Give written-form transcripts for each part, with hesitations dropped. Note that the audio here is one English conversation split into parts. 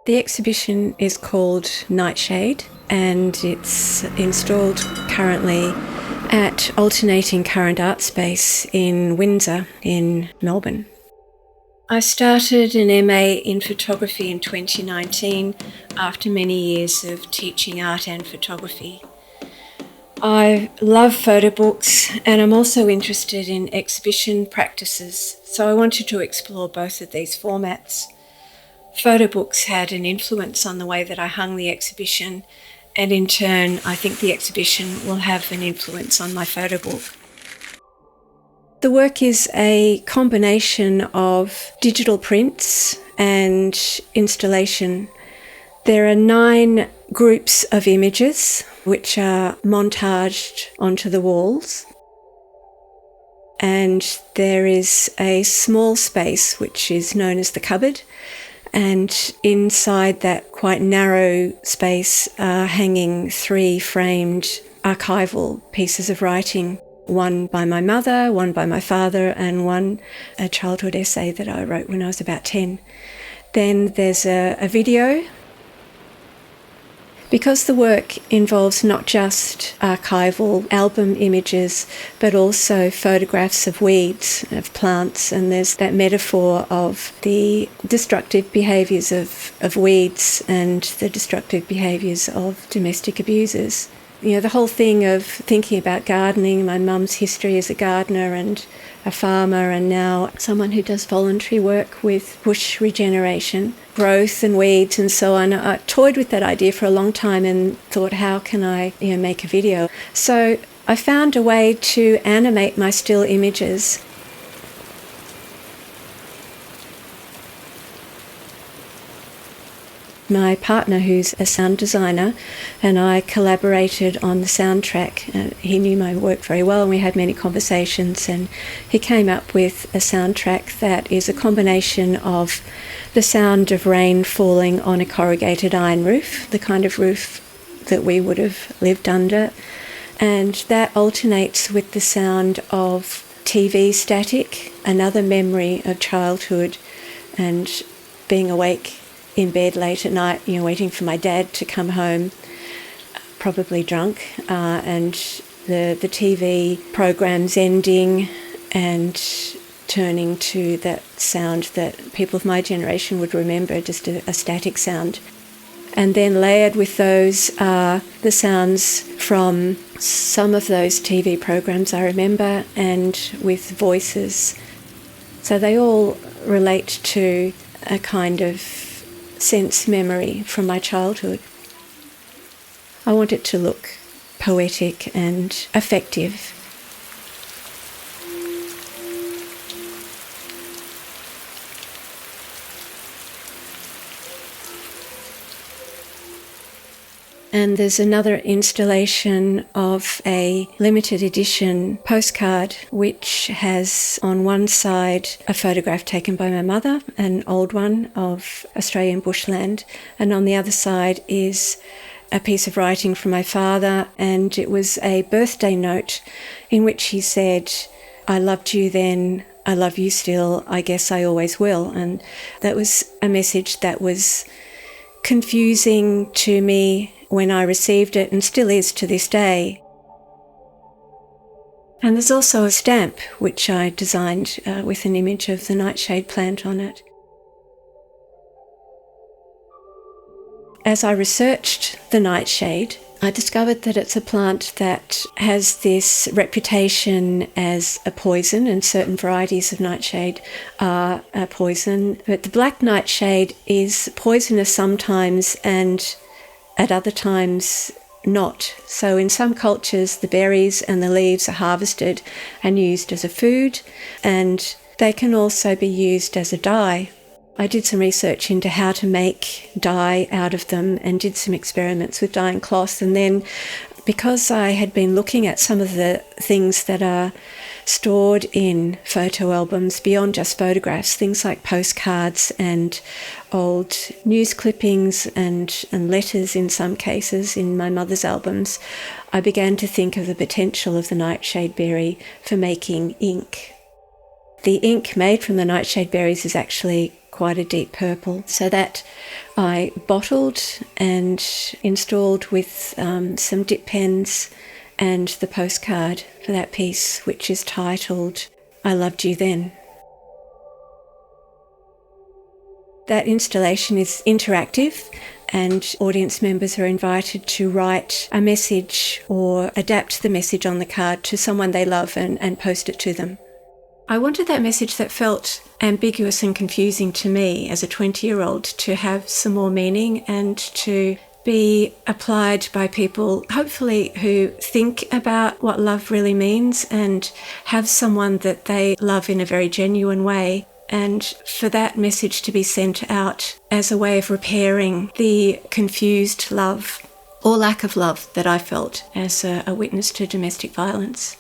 The exhibition is called Nightshade, and it's installed currently at Alternating Current Art Space in Windsor in Melbourne. I started an MA in photography in 2019 after many years of teaching art and photography. I love photo books, and I'm also interested in exhibition practices, so I wanted to explore both of these formats. Photo books had an influence on the way that I hung the exhibition, and in turn, I think the exhibition will have an influence on my photo book. The work is a combination of digital prints and installation. There are 9 groups of images which are montaged onto the walls. And there is a small space which is known as the cupboard. And inside that quite narrow space are hanging 3 framed archival pieces of writing. One by my mother, one by my father, and one a childhood essay that I wrote when I was about 10. Then there's a video. Because the work involves not just archival album images, but also photographs of weeds, of plants, and there's that metaphor of the destructive behaviours of weeds and the destructive behaviours of domestic abusers. You know, the whole thing of thinking about gardening, my mum's history as a gardener and a farmer, and now someone who does voluntary work with bush regeneration, growth and weeds and so on. I toyed with that idea for a long time and thought, how can I make a video? So I found a way to animate my still images. My partner, who's a sound designer, and I collaborated on the soundtrack. He knew my work very well, and we had many conversations, and he came up with a soundtrack that is a combination of the sound of rain falling on a corrugated iron roof, the kind of roof that we would have lived under, and that alternates with the sound of TV static, another memory of childhood and being awake in bed late at night, waiting for my dad to come home, probably drunk, and the TV program's ending and turning to that sound that people of my generation would remember, just a static sound. And then layered with those are the sounds from some of those TV programs I remember, and with voices. So they all relate to a kind of sense memory from my childhood. I want it to look poetic and affective. And there's another installation of a limited edition postcard which has on one side a photograph taken by my mother, an old one of Australian bushland, and on the other side is a piece of writing from my father, and it was a birthday note in which he said, "I loved you then, I love you still, I guess I always will." And that was a message that was confusing to me when I received it, and still is to this day. And there's also a stamp which I designed with an image of the nightshade plant on it. As I researched the nightshade, I discovered that it's a plant that has this reputation as a poison, and certain varieties of nightshade are a poison. But the black nightshade is poisonous sometimes and at other times not. So in some cultures, the berries and the leaves are harvested and used as a food, and they can also be used as a dye. I did some research into how to make dye out of them and did some experiments with dyeing cloth. And then, because I had been looking at some of the things that are stored in photo albums beyond just photographs, things like postcards and old news clippings and letters in some cases in my mother's albums, I began to think of the potential of the nightshade berry for making ink. The ink made from the nightshade berries is actually quite a deep purple. So that I bottled and installed with some dip pens and the postcard for that piece, which is titled I Loved You Then. That installation is interactive, and audience members are invited to write a message or adapt the message on the card to someone they love and post it to them. I wanted that message that felt ambiguous and confusing to me as a 20-year-old to have some more meaning and to be applied by people, hopefully, who think about what love really means and have someone that they love in a very genuine way. And for that message to be sent out as a way of repairing the confused love or lack of love that I felt as a witness to domestic violence.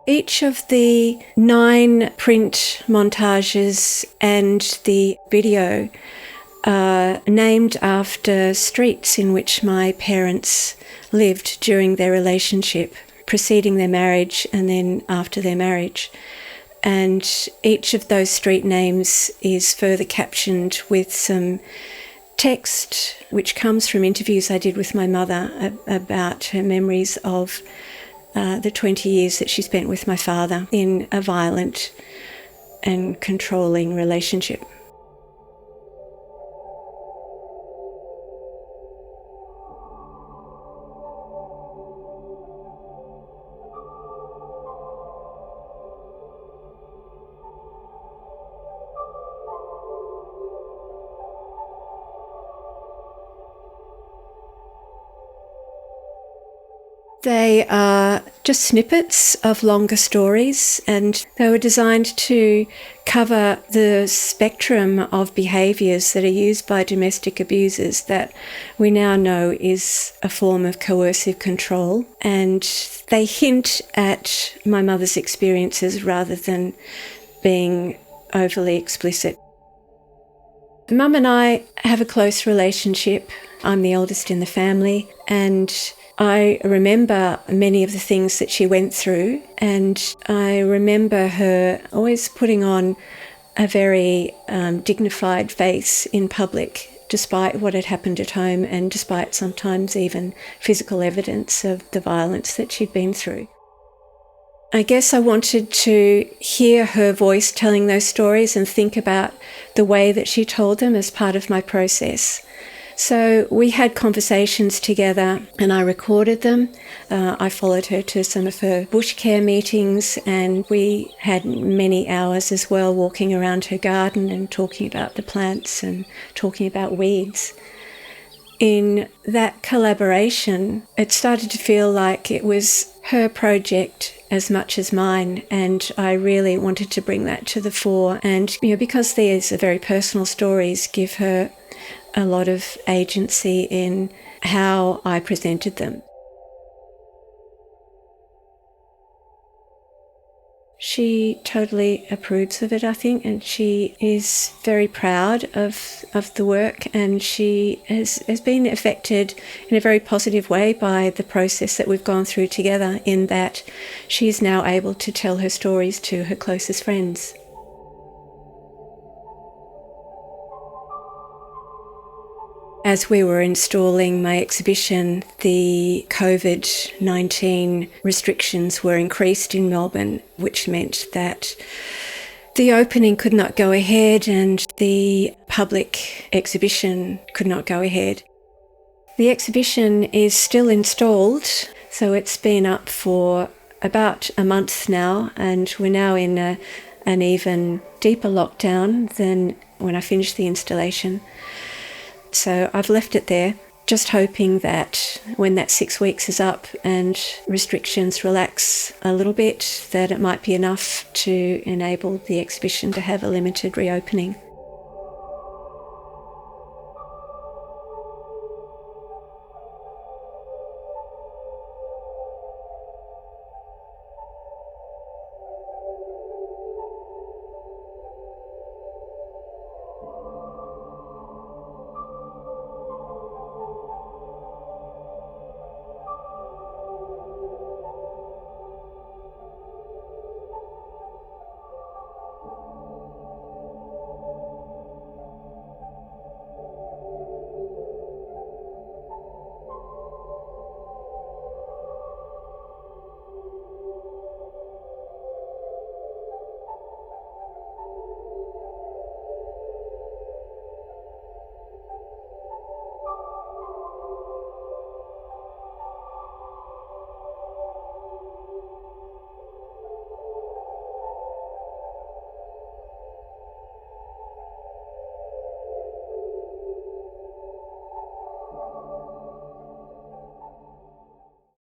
Each of the 9 print montages and the video are named after streets in which my parents lived during their relationship, preceding their marriage and then after their marriage. And each of those street names is further captioned with some text which comes from interviews I did with my mother about her memories of the 20 years that she spent with my father in a violent and controlling relationship. They are just snippets of longer stories, and they were designed to cover the spectrum of behaviours that are used by domestic abusers that we now know is a form of coercive control. And they hint at my mother's experiences rather than being overly explicit. Mum and I have a close relationship. I'm the eldest in the family, and I remember many of the things that she went through, and I remember her always putting on a very dignified face in public, despite what had happened at home and despite sometimes even physical evidence of the violence that she'd been through. I guess I wanted to hear her voice telling those stories and think about the way that she told them as part of my process. So we had conversations together and I recorded them. I followed her to some of her bush care meetings, and we had many hours as well walking around her garden and talking about the plants and talking about weeds. In that collaboration, it started to feel like it was her project as much as mine, and I really wanted to bring that to the fore. And because these are very personal stories, give her a lot of agency in how I presented them. She totally approves of it, I think, and she is very proud of the work, and she has been affected in a very positive way by the process that we've gone through together, in that she's now able to tell her stories to her closest friends. As we were installing my exhibition, the COVID-19 restrictions were increased in Melbourne, which meant that the opening could not go ahead and the public exhibition could not go ahead. The exhibition is still installed, so it's been up for about a month now, and we're now in an even deeper lockdown than when I finished the installation. So I've left it there, just hoping that when that 6 weeks is up and restrictions relax a little bit, that it might be enough to enable the exhibition to have a limited reopening.